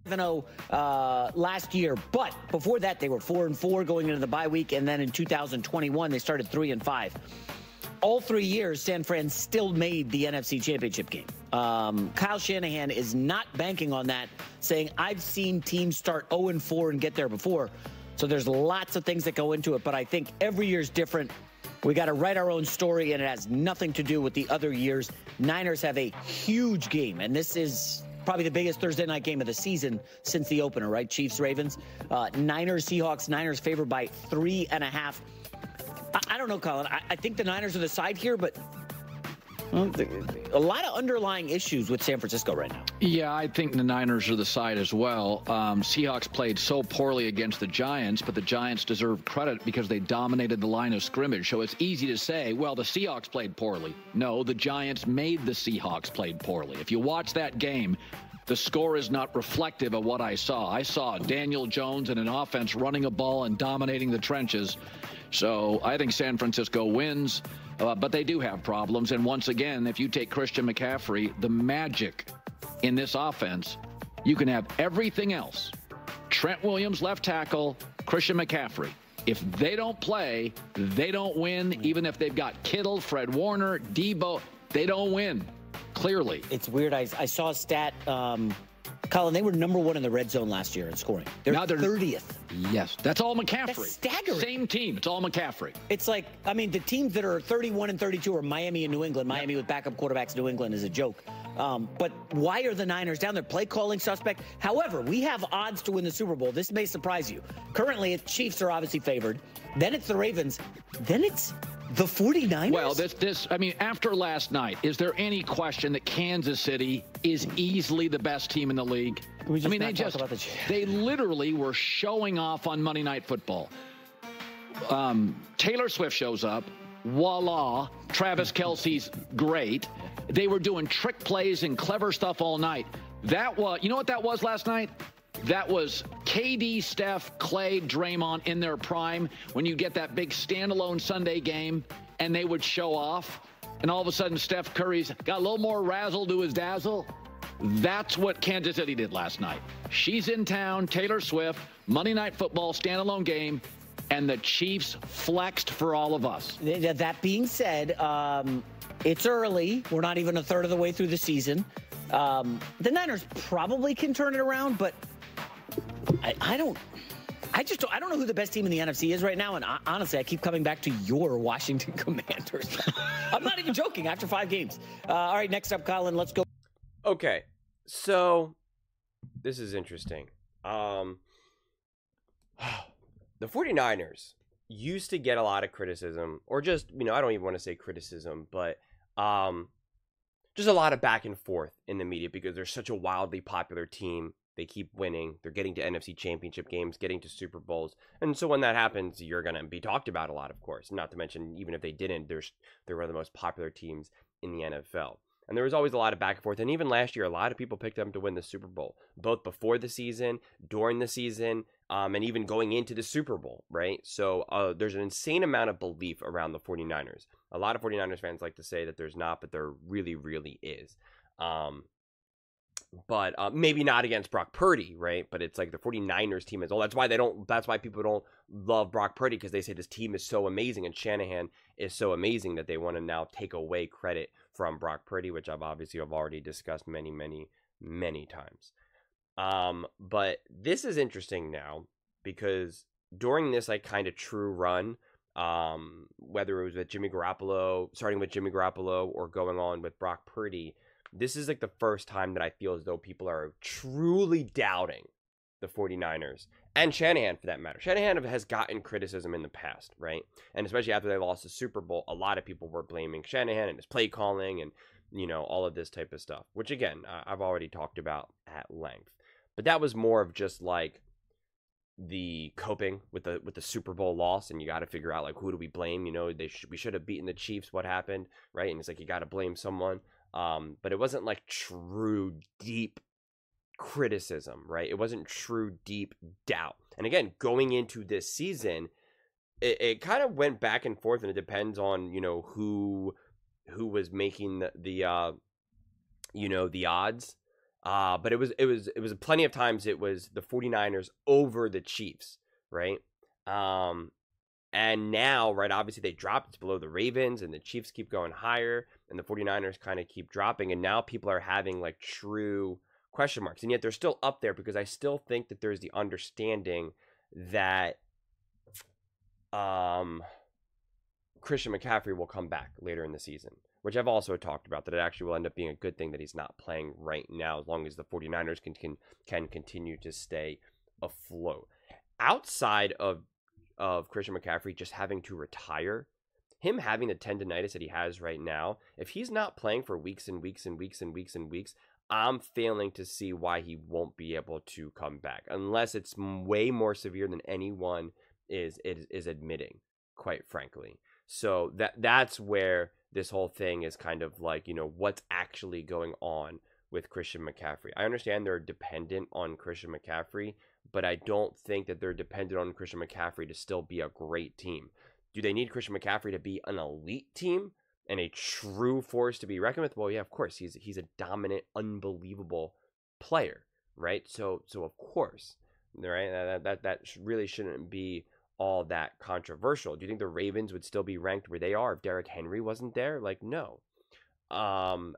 7-0 last year, but before that they were 4-4 going into the bye week, and then in 2021 they started 3-5. All 3 years, San Fran still made the NFC Championship game. Kyle Shanahan is not banking on that, saying, I've seen teams start 0-4 and get there before. So there's lots of things that go into it, but I think every year is different. We got to write our own story, and it has nothing to do with the other years. Niners have a huge game, and this is probably the biggest Thursday night game of the season since the opener, right? Chiefs-Ravens. Niners, Seahawks. Niners favored by 3.5. I don't know, Colin. I think the Niners are the side here, but a lot of underlying issues with San Francisco right now. Yeah, I think the Niners are the side as well. Seahawks played so poorly against the Giants, but the Giants deserve credit because they dominated the line of scrimmage. So it's easy to say, well, the Seahawks played poorly. No, the Giants made the Seahawks played poorly. If you watch that game, the score is not reflective of what I saw. I saw Daniel Jones and an offense running a ball and dominating the trenches. So I think San Francisco wins, but they do have problems. And once again, if you take Christian McCaffrey, the magic in this offense, you can have everything else. Trent Williams, left tackle, Christian McCaffrey. If they don't play, they don't win. Even if they've got Kittle, Fred Warner, Debo, they don't win. Clearly. It's weird. I saw a stat, Colin, they were #1 in the red zone last year in scoring. They're 30th. Yes, that's all McCaffrey. That's staggering. Same team. It's all McCaffrey. It's like, I mean, the teams that are 31 and 32 are Miami and New England. Miami with backup quarterbacks, New England is a joke. But why are the Niners down there? Play calling suspect. However, we have odds to win the Super Bowl. This may surprise you. Currently, the Chiefs are obviously favored. Then it's the Ravens. Then it's the 49ers? Well, I mean, after last night, is there any question that Kansas City is easily the best team in the league? I mean, they literally were showing off on Monday Night Football. Taylor Swift shows up. Voila. Travis Kelce's great. They were doing trick plays and clever stuff all night. You know what that was last night? That was KD, Steph, Clay, Draymond in their prime when you get that big standalone Sunday game and they would show off. And all of a sudden, Steph Curry's got a little more razzle to his dazzle. That's what Kansas City did last night. She's in town, Taylor Swift, Monday Night Football, standalone game, and the Chiefs flexed for all of us. That being said, it's early. We're not even a third of the way through the season. The Niners probably can turn it around, but I don't know who the best team in the NFC is right now, and honestly, I keep coming back to your Washington Commanders. I'm not even joking after 5 games. All right, next up, Colin, let's go. Okay, so this is interesting. The 49ers used to get a lot of criticism, or just, I don't even want to say criticism, but just a lot of back and forth in the media because they're such a wildly popular team. They keep winning. They're getting to NFC Championship games, getting to Super Bowls. And so when that happens, you're going to be talked about a lot, of course. Not to mention, even if they didn't, they were the most popular teams in the NFL. And there was always a lot of back and forth. And even last year, a lot of people picked them to win the Super Bowl, both before the season, during the season, and even going into the Super Bowl, right? So there's an insane amount of belief around the 49ers. A lot of 49ers fans like to say that there's not, but there really, really is. But maybe not against Brock Purdy, right? But it's like the 49ers team is all. That's why people don't love Brock Purdy, because they say this team is so amazing and Shanahan is so amazing that they want to now take away credit from Brock Purdy, which I've already discussed many, many, many times. But this is interesting now because during this like kind of true run, whether it was with starting with Jimmy Garoppolo or going on with Brock Purdy, this is like the first time that I feel as though people are truly doubting the 49ers and Shanahan for that matter. Shanahan has gotten criticism in the past, right? And especially after they lost the Super Bowl, a lot of people were blaming Shanahan and his play calling and, all of this type of stuff, which again, I've already talked about at length. But that was more of just like the coping with the Super Bowl loss, and you got to figure out like who do we blame? We should have beaten the Chiefs. What happened, right? And it's like you got to blame someone. But it wasn't like true deep criticism, right? It wasn't true deep doubt. And again, going into this season, it kind of went back and forth, and it depends on who was making the odds. But it was plenty of times it was the 49ers over the Chiefs, right? And now, right, obviously they dropped. It's below the Ravens, and the Chiefs keep going higher, and the 49ers kind of keep dropping. And now people are having like true question marks. And yet they're still up there because I still think that there's the understanding that Christian McCaffrey will come back later in the season, which I've also talked about, that it actually will end up being a good thing that he's not playing right now, as long as the 49ers can continue to stay afloat. Outside of Christian McCaffrey just having to retire, him having the tendonitis that he has right now, if he's not playing for weeks and weeks and weeks and weeks and weeks, I'm failing to see why he won't be able to come back, unless it's way more severe than anyone is admitting, quite frankly. So that's where this whole thing is kind of like, what's actually going on with Christian McCaffrey. I understand they're dependent on Christian McCaffrey, but I don't think that they're dependent on Christian McCaffrey to still be a great team. Do they need Christian McCaffrey to be an elite team and a true force to be reckoned with? Well, yeah, of course. He's a dominant, unbelievable player, right? So of course, right? That really shouldn't be all that controversial. Do you think the Ravens would still be ranked where they are if Derrick Henry wasn't there? Like, no. And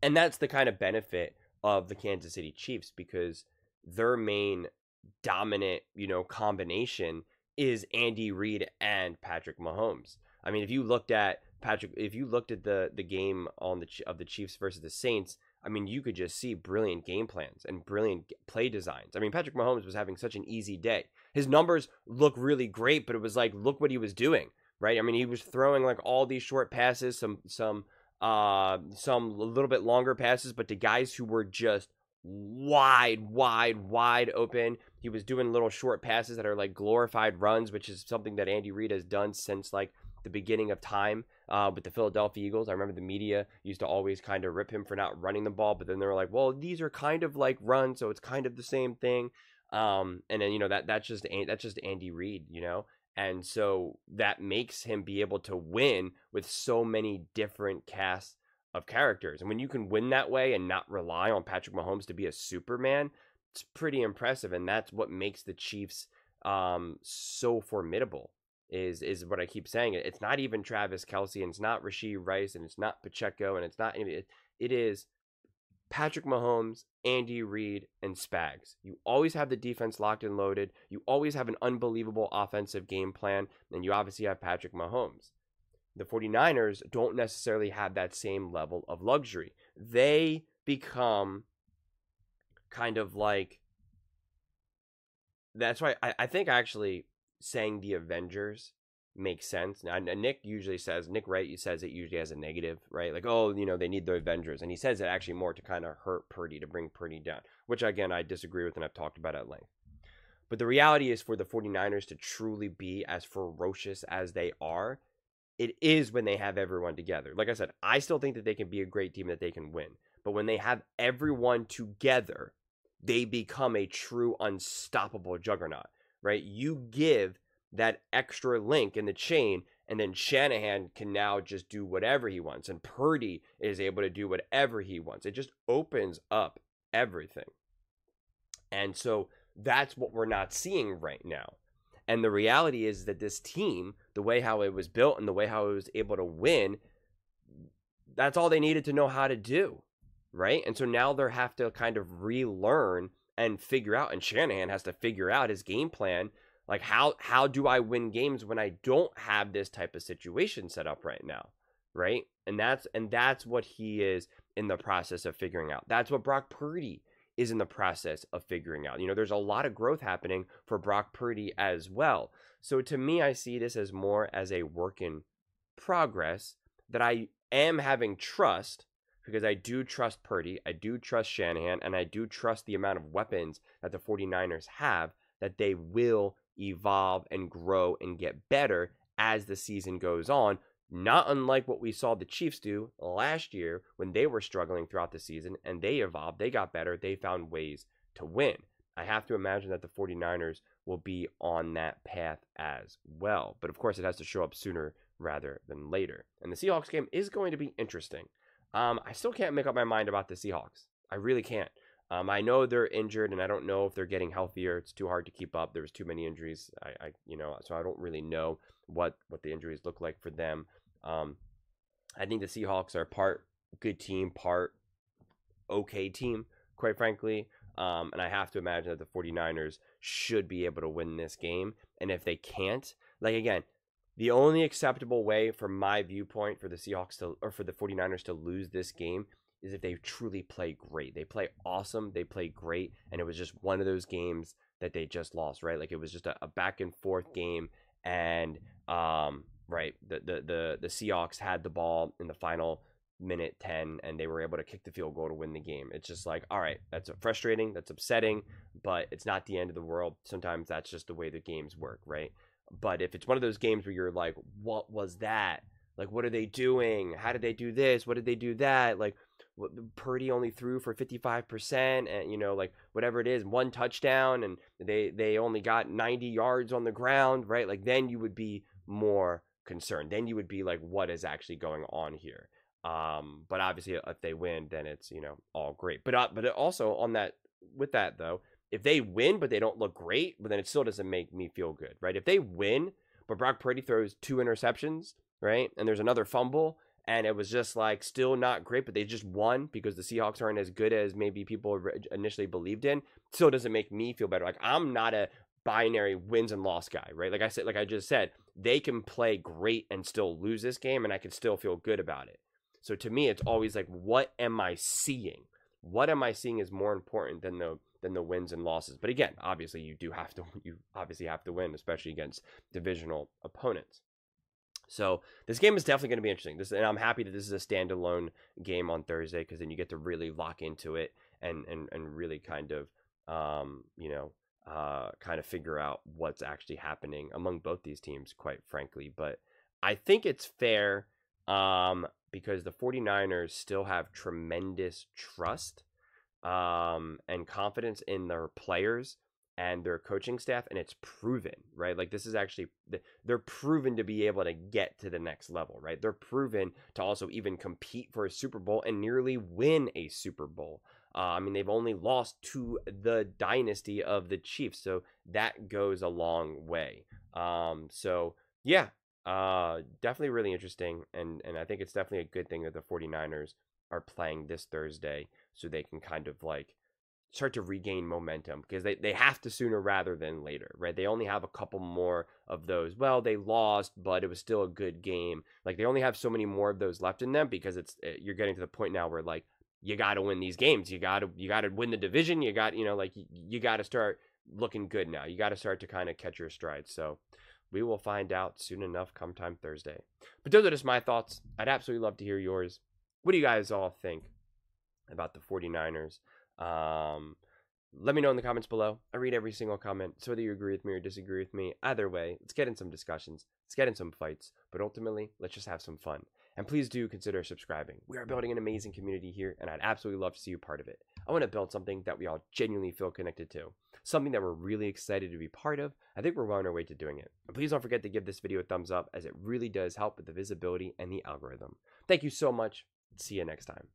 that's the kind of benefit of the Kansas City Chiefs, because their main dominant, combination is Andy Reid and Patrick Mahomes. I mean, if you looked at the game of the Chiefs versus the Saints, I mean, you could just see brilliant game plans and brilliant play designs. I mean, Patrick Mahomes was having such an easy day. His numbers look really great, but it was like, look what he was doing, right? I mean, he was throwing like all these short passes, some a little bit longer passes, but to guys who were just wide open. He was doing little short passes that are like glorified runs, which is something that Andy Reid has done since like the beginning of time with the Philadelphia Eagles. I remember the media used to always kind of rip him for not running the ball, but then they were like, well, these are kind of like runs, so it's kind of the same thing. And then that's just Andy Reid, and so that makes him be able to win with so many different casts of characters. And when you can win that way and not rely on Patrick Mahomes to be a Superman, it's pretty impressive. And that's what makes the Chiefs so formidable, is what I keep saying. It's not even Travis Kelce, and it's not Rashee Rice, and it's not Pacheco, and it's not, it is Patrick Mahomes, Andy Reid, and Spags. You always have the defense locked and loaded. You always have an unbelievable offensive game plan. And you obviously have Patrick Mahomes. The 49ers don't necessarily have that same level of luxury. They become kind of like, that's why I think actually saying the Avengers makes sense. Now, Nick Wright says it usually as a negative, right? Like, oh, they need the Avengers. And he says it actually more to kind of hurt Purdy, to bring Purdy down, which again, I disagree with and I've talked about at length. But the reality is, for the 49ers to truly be as ferocious as they are, it is when they have everyone together. Like I said, I still think that they can be a great team, that they can win. But when they have everyone together, they become a true unstoppable juggernaut, right? You give that extra link in the chain, and then Shanahan can now just do whatever he wants, and Purdy is able to do whatever he wants. It just opens up everything. And so that's what we're not seeing right now. And the reality is that this team, the way how it was built and the way how it was able to win, that's all they needed to know how to do, right? And so now they have to kind of relearn and figure out, and Shanahan has to figure out his game plan. Like, how do I win games when I don't have this type of situation set up right now, right? And that's what he is in the process of figuring out. That's what Brock Purdy is in the process of figuring out. There's a lot of growth happening for Brock Purdy as well. So to me, I see this as more as a work in progress, that I am having trust, because I do trust Purdy, I do trust Shanahan, and I do trust the amount of weapons that the 49ers have, that they will evolve and grow and get better as the season goes on. Not unlike what we saw the Chiefs do last year when they were struggling throughout the season, and they evolved, they got better, they found ways to win. I have to imagine that the 49ers will be on that path as well. But of course, it has to show up sooner rather than later. And the Seahawks game is going to be interesting. I still can't make up my mind about the Seahawks. I really can't. I know they're injured, and I don't know if they're getting healthier. It's too hard to keep up. There's too many injuries. So I don't really know what the injuries look like for them. I think the Seahawks are part good team, part okay team, quite frankly. And I have to imagine that the 49ers should be able to win this game. And if they can't, like, again, the only acceptable way from my viewpoint for the Seahawks for the 49ers to lose this game is if they truly play great. They play awesome. They play great. And it was just one of those games that they just lost, right? Like, it was just a back and forth game. And, right, the Seahawks had the ball in the final minute 10, and they were able to kick the field goal to win the game. It's just like, all right, that's frustrating. That's upsetting, but it's not the end of the world. Sometimes that's just the way the games work, right? But if it's one of those games where you're like, what was that? Like, what are they doing? How did they do this? What did they do that? Like, Purdy only threw for 55%, and like, whatever it is, one touchdown, and they only got 90 yards on the ground, right? Like, then you would be more concerned. Then you would be like, what is actually going on here? But obviously, if they win, then it's all great. But also with that though, if they win but they don't look great, but then it still doesn't make me feel good, right? If they win, but Brock Purdy throws 2 interceptions, right, and there's another fumble, and it was just like still not great, but they just won because the Seahawks aren't as good as maybe people initially believed in, still doesn't make me feel better. Like, I'm not a binary wins and loss guy, right? Like I just said, they can play great and still lose this game, and I can still feel good about it. So to me, it's always like, what am I seeing? What am I seeing is more important than the wins and losses. But again, obviously you obviously have to win, especially against divisional opponents. So this game is definitely going to be interesting. And I'm happy that this is a standalone game on Thursday, because then you get to really lock into it and really kind of kind of figure out what's actually happening among both these teams, quite frankly. But I think it's fair. Because the 49ers still have tremendous trust and confidence in their players and their coaching staff, and it's proven, right? Like, this is actually, they're proven to be able to get to the next level, right? They're proven to also even compete for a Super Bowl and nearly win a Super Bowl. I mean, they've only lost to the dynasty of the Chiefs, so that goes a long way. Definitely really interesting, and I think it's definitely a good thing that the 49ers are playing this Thursday, so they can kind of like start to regain momentum, because they have to sooner rather than later, right? They only have a couple more of those. Well, they lost, but it was still a good game. Like, they only have so many more of those left in them, because you're getting to the point now where, like, you got to win these games. You got to win the division. You got, you got to start looking good now. You got to start to kind of catch your stride. So we will find out soon enough come time Thursday. But those are just my thoughts. I'd absolutely love to hear yours. What do you guys all think about the 49ers? Let me know in the comments below. I read every single comment. So whether you agree with me or disagree with me, either way, let's get in some discussions. Let's get in some fights. But ultimately, let's just have some fun. And please do consider subscribing. We are building an amazing community here, and I'd absolutely love to see you part of it. I want to build something that we all genuinely feel connected to. Something that we're really excited to be part of. I think we're well on our way to doing it. And please don't forget to give this video a thumbs up, as it really does help with the visibility and the algorithm. Thank you so much. See you next time.